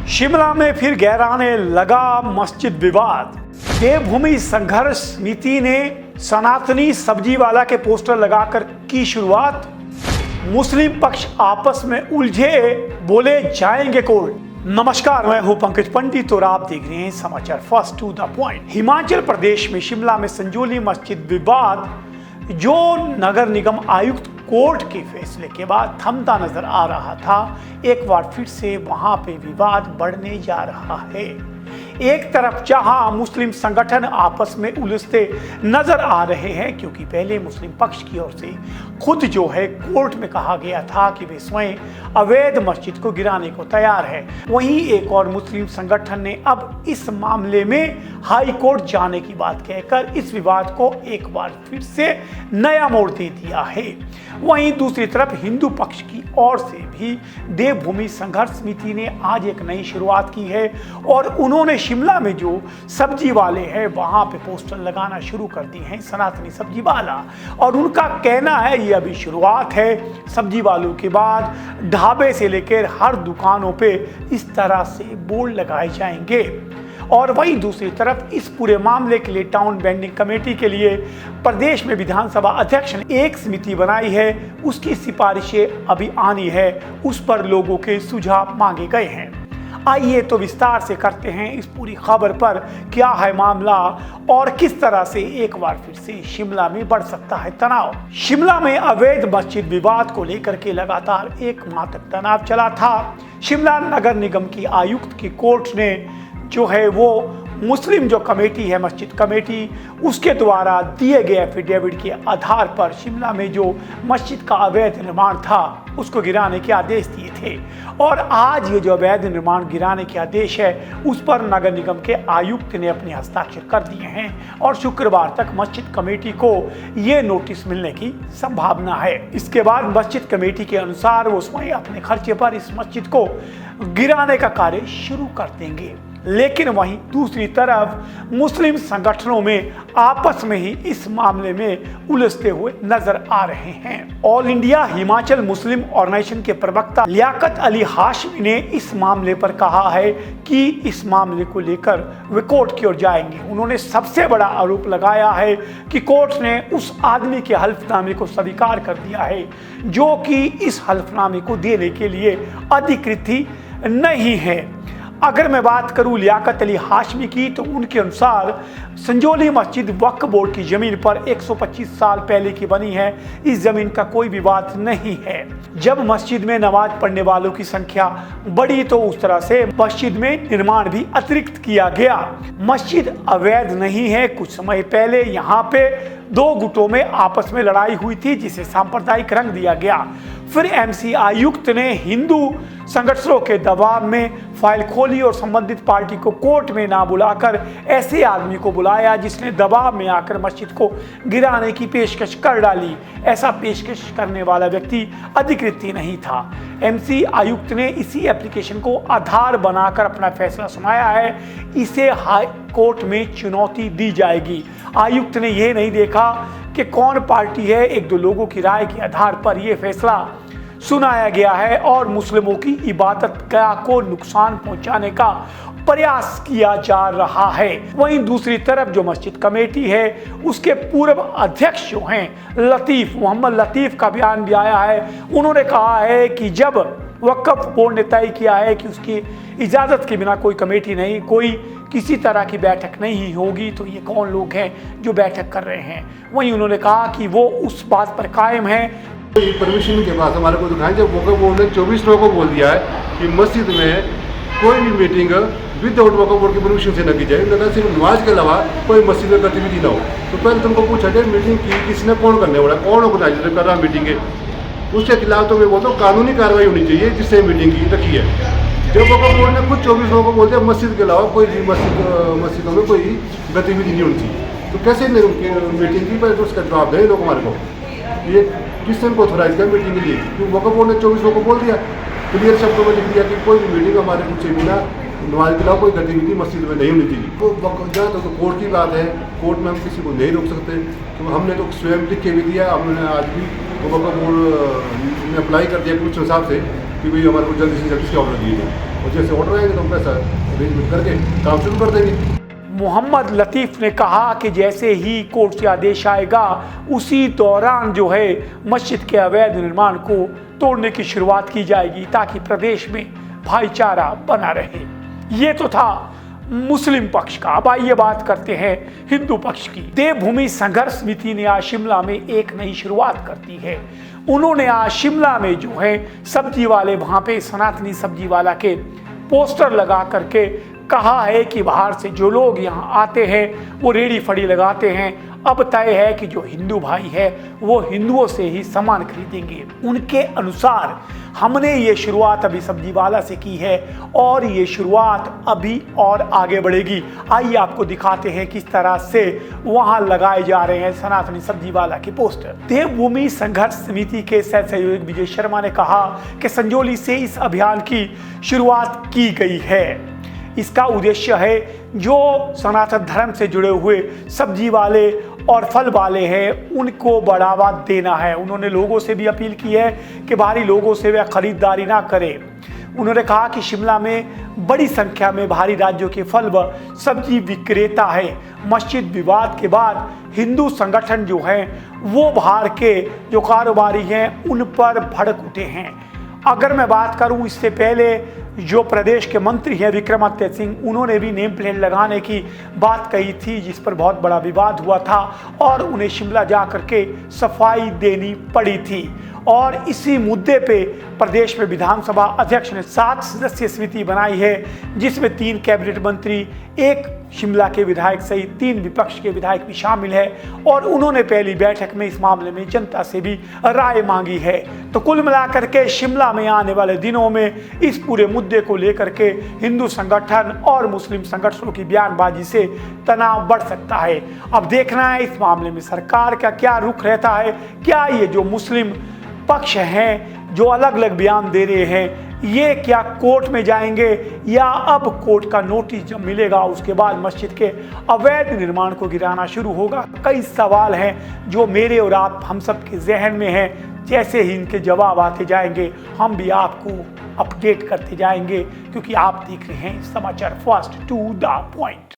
शिमला में फिर गहराने लगा मस्जिद विवाद। देवभूमि संघर्ष समिति ने सनातनी सब्जी वाला के पोस्टर लगाकर की शुरुआत। मुस्लिम पक्ष आपस में उलझे, बोले जाएंगे कोर्ट। नमस्कार, मैं हूं पंकज पंडित और आप देख रहे हैं Samachar first to the point. Himachal Pradesh में शिमला में संजौली मस्जिद विवाद जो नगर निगम आयुक्त कोर्ट के फैसले के बाद थमता नजर आ रहा था, एक बार फिर से वहां पे विवाद बढ़ने जा रहा है। एक तरफ जहां मुस्लिम संगठन आपस में उलझते नजर आ रहे हैं, क्योंकि पहले मुस्लिम पक्ष की ओर से खुद जो है कोर्ट में कहा गया था कि वे स्वयं अवैध मस्जिद को गिराने को तैयार है, वहीं एक और मुस्लिम संगठन ने अब इस मामले में हाई कोर्ट जाने की बात कहकर इस विवाद को एक बार फिर से नया मोड़ दे दिया है। वहीं दूसरी तरफ हिंदू पक्ष की ओर से भी देवभूमि संघर्ष समिति ने आज एक नई शुरुआत की है और उन्होंने शिमला में जो सब्जी वाले हैं वहां पे पोस्टर लगाना शुरू कर दिए हैं, सनातनी सब्जी वाला। और उनका कहना है ये अभी शुरुआत है, सब्जी वालों के बाद ढाबे से लेकर हर दुकानों पे इस तरह से बोर्ड लगाए जाएंगे। और वहीं दूसरी तरफ इस पूरे मामले के लिए टाउन बेंडिंग कमेटी के लिए प्रदेश में विधानसभा अध्यक्ष ने एक समिति बनाई है, उसकी सिफारिशें अभी आनी है, उस पर लोगों के सुझाव मांगे गए हैं। आइए तो विस्तार से करते हैं इस पूरी खबर पर क्या है मामला और किस तरह से एक बार फिर से शिमला में बढ़ सकता है तनाव। शिमला में अवैध मस्जिद विवाद को लेकर के लगातार एक माह तक तनाव चला था। शिमला नगर निगम की आयुक्त की कोर्ट ने जो है वो मुस्लिम जो कमेटी है, मस्जिद कमेटी, उसके द्वारा दिए गए एफिडेविट के आधार पर शिमला में जो मस्जिद का अवैध निर्माण था उसको गिराने के आदेश दिए थे। और आज ये जो अवैध निर्माण गिराने के आदेश है उस पर नगर निगम के आयुक्त ने अपने हस्ताक्षर कर दिए हैं और शुक्रवार तक मस्जिद कमेटी को ये नोटिस मिलने की संभावना है। इसके बाद मस्जिद कमेटी के अनुसार वो स्वयं अपने खर्चे पर इस मस्जिद को गिराने का कार्य शुरू कर देंगे। लेकिन वहीं दूसरी तरफ मुस्लिम संगठनों में आपस में ही इस मामले में उलझते हुए नजर आ रहे हैं। ऑल इंडिया हिमाचल मुस्लिम ऑर्गेनाइजेशन के प्रवक्ता लियाकत अली हाशमी ने इस मामले पर कहा है कि इस मामले को लेकर वे कोर्ट की ओर जाएंगे। उन्होंने सबसे बड़ा आरोप लगाया है कि कोर्ट ने उस आदमी के हल्फनामे को स्वीकार कर दिया है जो कि इस हल्फनामे को देने के लिए अधिकृत ही नहीं है। अगर मैं बात करूं लियाकत अली हाशमी की, तो उनके अनुसार संजौली मस्जिद वक्फ बोर्ड की जमीन पर 125 साल पहले की बनी है, इस जमीन का कोई विवाद नहीं है। जब मस्जिद में नमाज पढ़ने वालों की संख्या बढ़ी तो उस तरह से मस्जिद में निर्माण भी अतिरिक्त किया गया। मस्जिद अवैध नहीं है। कुछ समय पहले यहाँ पे दो गुटों में आपस में लड़ाई हुई थी जिसे सांप्रदायिक रंग दिया गया। फिर एमसी आयुक्त ने हिंदू संगठनों के दबाव में फाइल खोली और संबंधित पार्टी को कोर्ट में ना बुलाकर ऐसे आदमी को बुलाया जिसने दबाव में आकर मस्जिद को गिराने की पेशकश कर डाली। ऐसा पेशकश करने वाला व्यक्ति अधिकृत ही नहीं था। एमसी आयुक्त ने इसी एप्लीकेशन को आधार बनाकर अपना फैसला सुनाया है। इसे हाई कोर्ट में चुनौती दी जाएगी। आयुक्त ने यह नहीं देखा कि कौन पार्टी है, एक दो लोगों की राय के आधार पर यह फैसला सुनाया गया है और मुस्लिमों की इबादत गाह को नुकसान पहुंचाने का प्रयास किया जा रहा है। वहीं दूसरी तरफ जो मस्जिद कमेटी है उसके पूर्व अध्यक्ष जो हैं लतीफ, मोहम्मद लतीफ का बयान भी आया है। उन्होंने कहा है कि जब वक्फ बोर्ड ने तय किया है कि उसकी इजाज़त के बिना कोई कमेटी नहीं, कोई किसी तरह की बैठक नहीं होगी, तो ये कौन लोग हैं जो बैठक कर रहे हैं। वहीं उन्होंने कहा कि वो उस बात पर कायम है। परमिशन के पास हमारे को दिखाएं जब वक्फ बोर्ड ने 24 लोगों को बोल दिया है कि मस्जिद में कोई भी मीटिंग विदाउट वक्फ बोर्ड की परमिशन से न की जाए, उन्होंने सिर्फ नमाज के अलावा कोई मस्जिद में गतिविधि ना हो। तो पहले तुमको पूछा जाए मीटिंग की किसने कौन करने वाला, कौन ऑर्गेनाइज कर रहा मीटिंग है, उसके खिलाफ तो मैं बोलता हूँ कानूनी कार्रवाई होनी चाहिए जिससे मीटिंग की रखी है। जब वक्फ बोर्ड ने खुद 24 लोगों को बोल दिया मस्जिद के अलावा कोई भी मस्जिदों में कोई गतिविधि नहीं होनी चाहिए, तो कैसे मीटिंग की पर उसका जवाब दें लोग हमारे को। ये किसने को ऑथोराइज किया मीटिंग के लिए, क्योंकि वक्फ बोर्ड ने 24 लोगों को बोल दिया, क्लियर शब्दों में लिख दिया कि कोई भी मीटिंग हमारे पूछे बिना नमाज के अलावा कोई गतिविधि मस्जिद में नहीं होनी चाहिए। तो जहाँ तो कोर्ट की बात है, कोर्ट में हम किसी को नहीं रोक सकते, तो हमने तो स्वयं लिख के भी दिया। हमने आज भी वक्फ बोर्ड ने अप्लाई कर दिया कुछ हिसाब से कि भाई हमारे को जल्दी से जल्दी से ऑर्डर दिए जाए। और जैसे ऑर्डर आएंगे तो हम पैसा अरेंजमेंट करके काम शुरू कर देंगे। मोहम्मद लतीफ़ ने कहा कि जैसे ही कोर्ट से आदेश आएगा उसी दौरान जो है मस्जिद के अवैध निर्माण को तोड़ने की शुरुआत की जाएगी ताकि प्रदेश में भाईचारा बना रहे। ये तो था मुस्लिम पक्ष का। अब आइए बात करते हैं हिंदू पक्ष की। देवभूमि संघर्ष समिति ने आज शिमला में एक नई शुरुआत कर दी है। उन्होंने आज शिमला में जो है सब्जी वाले, वहां पे सनातनी सब्जी वाला के पोस्टर लगा करके कहा है कि बाहर से जो लोग यहाँ आते हैं वो रेड़ी फड़ी लगाते हैं, अब तय है कि जो हिंदू भाई है वो हिंदुओं से ही सामान खरीदेंगे। उनके अनुसार हमने ये शुरुआत अभी सब्जी वाला से की है और ये शुरुआत अभी और आगे बढ़ेगी। आइए आपको दिखाते हैं किस तरह से वहाँ लगाए जा रहे हैं सनातनी सब्जी वाला के पोस्टर। देवभूमि संघर्ष समिति के सह संयोजक विजय शर्मा ने कहा कि संजौली से इस अभियान की शुरुआत की गई है। इसका उद्देश्य है जो सनातन धर्म से जुड़े हुए सब्जी वाले और फल वाले हैं उनको बढ़ावा देना है। उन्होंने लोगों से भी अपील की है कि बाहरी लोगों से वे खरीदारी ना करें। उन्होंने कहा कि शिमला में बड़ी संख्या में बाहरी राज्यों के फल व सब्जी विक्रेता है। मस्जिद विवाद के बाद हिंदू संगठन जो हैं वो बाहर के जो कारोबारी हैं उन पर भड़क उठे हैं। अगर मैं बात करूं, इससे पहले जो प्रदेश के मंत्री हैं विक्रमादित्य सिंह, उन्होंने भी नेम प्लेट लगाने की बात कही थी जिस पर बहुत बड़ा विवाद हुआ था और उन्हें शिमला जा करके सफाई देनी पड़ी थी। और इसी मुद्दे पे प्रदेश में विधानसभा अध्यक्ष ने 7 सदस्यीय समिति बनाई है जिसमें 3 कैबिनेट मंत्री, 1 शिमला के विधायक सहित 3 विपक्ष के विधायक भी शामिल है और उन्होंने पहली बैठक में इस मामले में जनता से भी राय मांगी है। तो कुल मिलाकर के शिमला में आने वाले दिनों में इस पूरे मुद्दे को लेकर के हिंदू संगठन और मुस्लिम संगठनों की बयानबाजी से तनाव बढ़ सकता है। अब देखना है इस मामले में सरकार का क्या रुख रहता है। क्या ये जो मुस्लिम पक्ष हैं जो अलग अलग बयान दे रहे हैं ये क्या कोर्ट में जाएंगे या अब कोर्ट का नोटिस जब मिलेगा उसके बाद मस्जिद के अवैध निर्माण को गिराना शुरू होगा। कई सवाल हैं जो मेरे और आप हम सब के जहन में हैं। जैसे ही इनके जवाब आते जाएंगे हम भी आपको अपडेट करते जाएंगे क्योंकि आप देख रहे हैं Samachar first to the point.